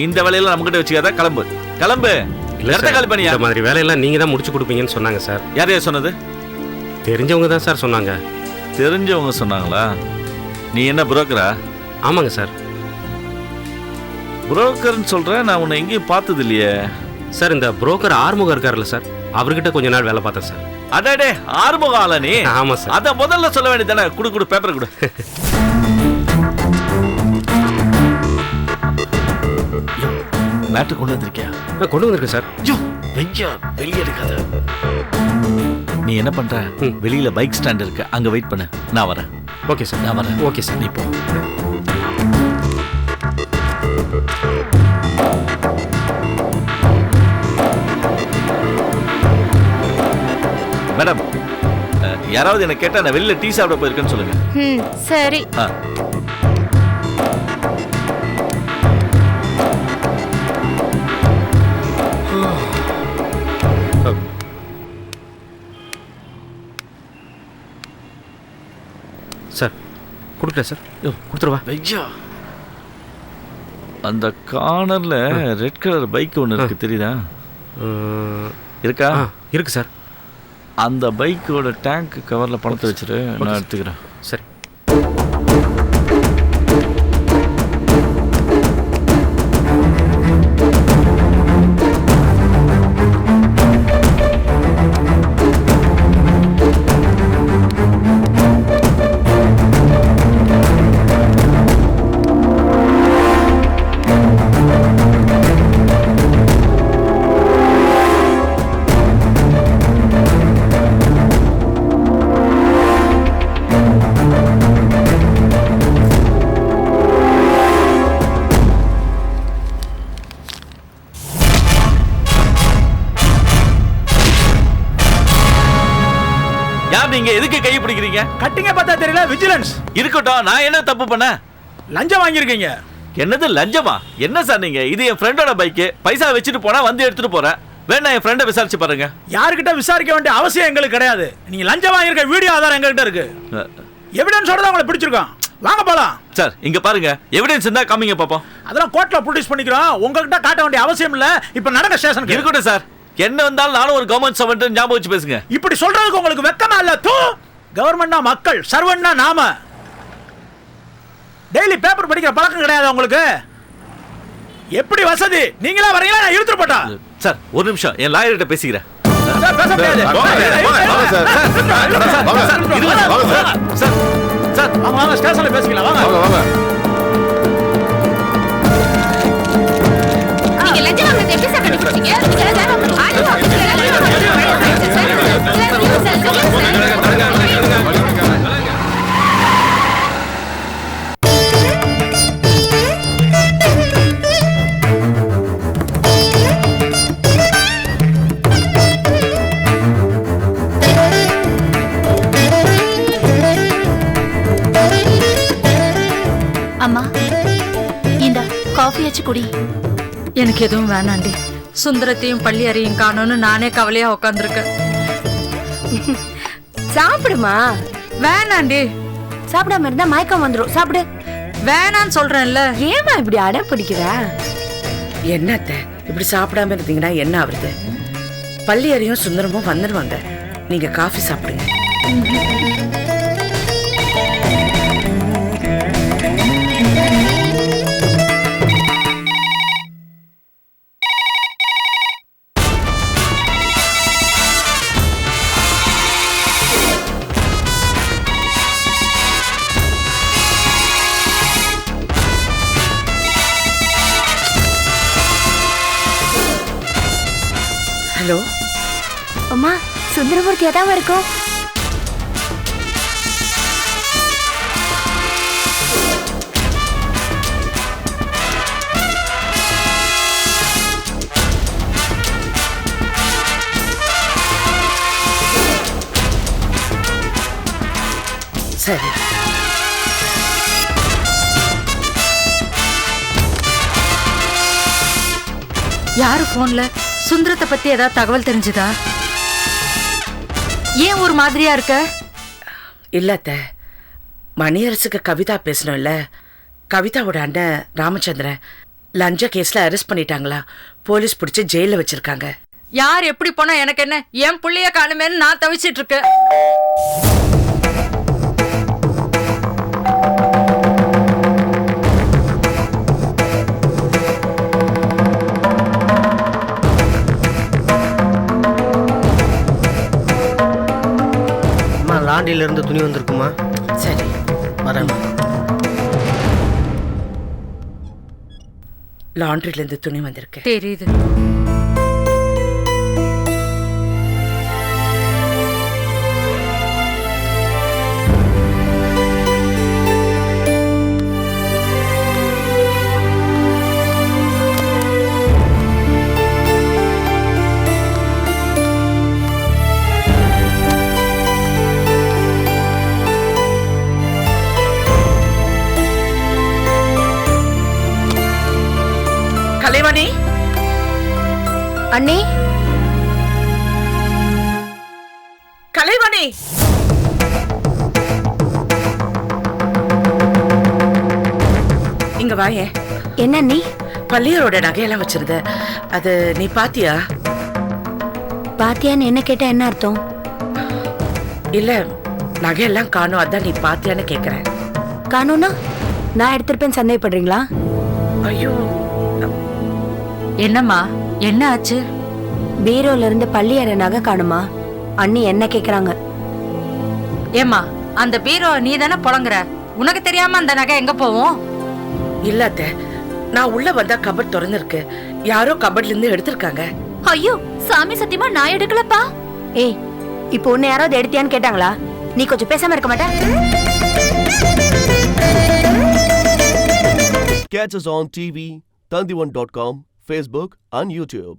இந்த வேலையெல்லாம் நம்மகிட்ட வச்சுக்காத. கிளம்பு கிளம்பு. இடத்த காலி பண்ணியா?
இந்த மாதிரி வேலையெல்லாம் நீங்க தான் முடிச்சு கொடுப்பீங்கன்னு சொன்னாங்க சார்.
யார் யார் சொன்னது?
தெரிஞ்சவங்க தான் சார் சொன்னாங்க.
தெரிஞ்சவங்க சொன்னாங்களா? நீ என்ன புரோக்கரா?
ஆமாங்க சார்.
புரோக்கர்னு சொல்ற, நான் உன்னை எங்கேயும் பார்த்தது இல்லையே
சார். இந்த புரோக்கர் ஆறுமுகம் இருக்காருல்ல சார், அவர்கிட்ட கொஞ்ச நாள் வேலை பார்த்தேன் சார்.
அடடே, ஆறுமுகம் ஆளா நீ?
ஆமா சார்.
அத முதல்ல சொல்ல வேண்டியதானே. குடு குடு, பேப்பர் குடு. மேட்டர் கொண்டு வந்திருக்கியா?
கொண்டு வந்திருக்கேன் சார்.
வெளியே எடுக்காத. நீ என்ன பண்ற? வெளியில பைக் ஸ்டாண்ட் இருக்கு, அங்க வெயிட் பண்ணு. நான் வரேன்.
Okay sir.
நான் வரேன்.
Okay sir.
நீ போ. மேடம், யாராவது என்ன கேட்டா நான் வெளியில டீ சாப்பிட போயிருக்கேன்னு சொல்லுங்க.
சரி.
சார் கொடுக்குறேன் சார். கொடுத்துருவா.
ஐயா, அந்த கார்னர்ல ரெட் கலர் பைக் ஒன்று இருக்கு, தெரியுதா? இருக்கா?
இருக்கு சார்.
அந்த பைக்கோட டேங்க் கவரில் பணத்தை வச்சுரு, நான் எடுத்துக்கிறேன்.
சரி.
நீங்க எதுக்கு கை பிடிக்கிறீங்க?
கட்டிங்க பார்த்தா தெரியல, விஜிலன்ஸ்.
இருக்கட்டும், நான் என்ன தப்பு பண்ண?
லஞ்சம் வாங்கியிருக்கீங்க.
என்னது லஞ்சமா? என்ன சார் நீங்க? இது என் ஃப்ரெண்டோட பைக்கு. பைசா வச்சுட்டு போனா வந்து எடுத்துட்டு போறேன். வேணா என் ஃப்ரெண்டை விசாரிச்சு பாருங்க.
யாருக்கிட்ட விசாரிக்க வேண்டிய அவசியம் எங்களுக்கு கிடையாது. நீங்க லஞ்சம் வாங்கியிருக்க வீடியோ ஆதாரம் எங்ககிட்ட இருக்கு. எவிடன்ஸோட தான் உங்களை பிடிச்சிருக்கோம். வாங்க போலாம்.
சார் இங்க பாருங்க, எவிடன்ஸ் இருந்தா காமிங்க பாப்போம்.
அதெல்லாம் கோர்ட்ல ப்ரொடியூஸ் பண்ணிக்கிறோம். உங்ககிட்ட காட்ட வேண்டிய அவசியம் இல்ல. இப்ப நடக்க ஸ்டேஷனுக்கு
இருக்கட்டும் சார். என்ன வந்தாலும் நானும் ஒரு கவர்மெண்ட் சர்வெண்ட், ஞாபகம் வச்சு பேசுங்க.
இப்படி சொல்றதுக்கு உங்களுக்கு வெக்கமா இல்ல? தூ, கவர்மெண்ட்னா மக்கள், சர்வெண்ட்னா நாம. டெய்லி பேப்பர் படிக்கிற பழக்கம் கிடையாது உங்களுக்கு. எப்படி வசதி? நீங்களா வரீங்களா, நான் இழுத்துட்டு போட்டா?
சார் ஒரு நிமிஷம், என் லாயர்கிட்ட பேசிக்கிறேன்.
பேச முடியாது. வாங்க ஸ்டேஷன்ல பேசிக்கலாம். வாங்க.
நீங்க லஞ்சம் வாங்குறது எப்படி சார் கண்டுபிடிச்சீங்க?
அம்மா, இந்த காஃபி வச்சு குடி.
எனக்கு எதுவும் வேணாண்டி. சுந்தரத்தையும் பள்ளியறையும் காணோன்னு நானே கவலையா உட்காந்துருக்கேன்.
சாப்பிடுமா.
வேணாண்டி.
சாப்பிடாம இருந்தா மயக்கம் வந்துரும். சாப்பிடு.
வேணான்னு சொல்றேன்ல.
ஏமா இப்படி அடம் பிடிக்கிற?
என்னத்த இப்படி சாப்பிடாம இருந்தீங்கன்னா என்ன ஆகுறது? பள்ளியறையும் சுந்தரமும் வந்துடுவாங்க. நீங்க காஃபி சாப்பிடுங்க. ஹலோ
அம்மா, சுந்தரமூர்த்தி எதாவா இருக்கும்?
சரி.
யாரு போன்ல? சுந்தரத்தை பத்தி ஏதாவது தகவல் தெரிஞ்சுதா? ஏன் ஒரு மாதிரியா இருக்க?
இல்லத்த, மணியரசுக்கு கவிதா பேசணும்ல. கவிதாவோட அண்ணன் ராமச்சந்திரன் லஞ்ச கேஸ்ல அரெஸ்ட் பண்ணிட்டாங்களா? போலீஸ் பிடிச்சு ஜெயில வச்சிருக்காங்க.
யார் எப்படி போனா எனக்கு என்ன? என் புள்ளைய காணுமேன்னு நான் தவிச்சிட்டு இருக்கேன்.
லாண்டில இருந்து துணி வந்திருக்குமா?
சரி
வரேன்.
லாண்ட்ரில இருந்து துணி வந்திருக்கு.
தெரியுது.
கலைவாணி.
அண்ணே.
கலைவாணி. இங்க வாயே.
என்ன நீ?
பள்ளியரோட நகையெல்லாம் வச்சிருந்த, அது நீ பாத்தியா?
பாத்தியான்னு என்ன கேட்டா என்ன அர்த்தம்?
இல்ல நகையெல்லாம் காணோம், அதான் நீ பாத்தியான்னு கேக்குறேன்.
காணோம்னா நான் எடுத்திருப்பேன்னு சந்தேகப்படுறீங்களா?
ஐயோ,
என்னம்மா என்ன ஆச்சு?
பீரோல இருந்து பள்ளி அறை நகை காணுமா? அண்ணி என்ன கேக்குறாங்க?
ஏம்மா அந்த பீரோ நீ தானே புழங்குற, உனக்கு தெரியாம அந்த நகை எங்க போவோம்?
இல்ல அத்தை, நான் உள்ள வந்தா கபட் திறந்திருக்கு, யாரோ கபட்ல இருந்து எடுத்திருக்காங்க.
ஐயோ சாமி சத்தியமா நான் எடுக்கலப்பா.
ஏய், இப்போ உன்னை யாராவது எடுத்தியான்னு கேட்டாங்களா? நீ கொஞ்சம் பேசாம இருக்க மாட்டே?
Catch us on TV, Tandivan.com, Facebook and YouTube.